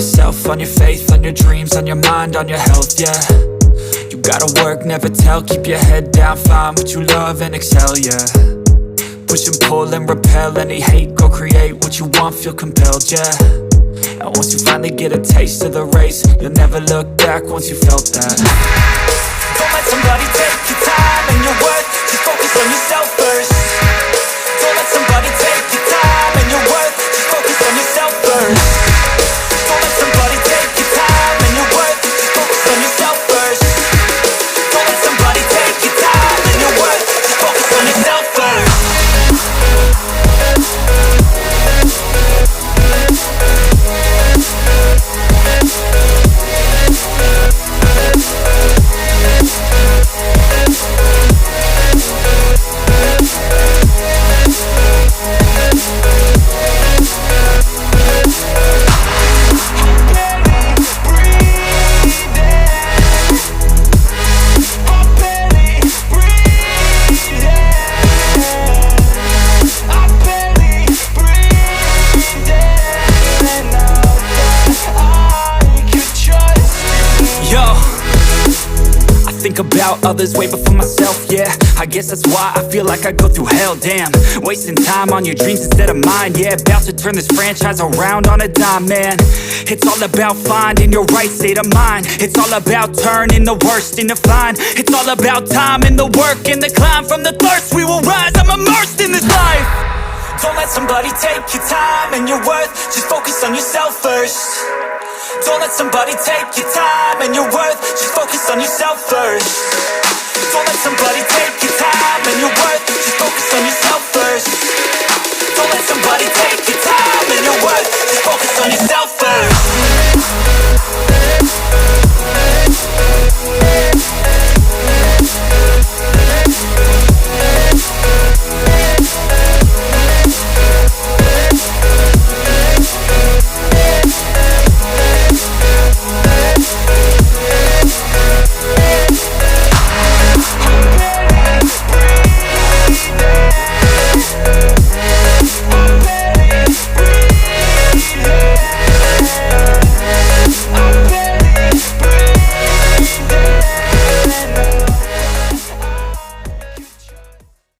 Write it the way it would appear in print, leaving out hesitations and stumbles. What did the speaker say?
yourself, on your faith, on your dreams, on your mind, on your health, yeah. You gotta work, never tell, keep your head down, find what you love and excel, yeah. Push and pull and repel any hate, go create what you want, feel compelled, yeah. And once you finally get a taste of the race, you'll never look back once you felt that. Don't let somebody take your time and your worth, just focus on yourself first. Don't let somebody take your time and your worth, just focus on yourself first. Don't let somebody take your time and your worth, just focus on yourself first. Don't let somebody take your time and your worth, just focus on yourself first. About others way before myself, yeah. I guess that's why I feel like I go through hell, damn. Wasting time on your dreams instead of mine, yeah. About to turn this franchise around on a dime, man. It's all about finding your right state of mind. It's all about turning the worst into fine. It's all about time and the work and the climb. From the thirst we will rise, I'm immersed in this life. Don't let somebody take your time and your worth, just focus on yourself first. Don't let somebody take your time and your worth, just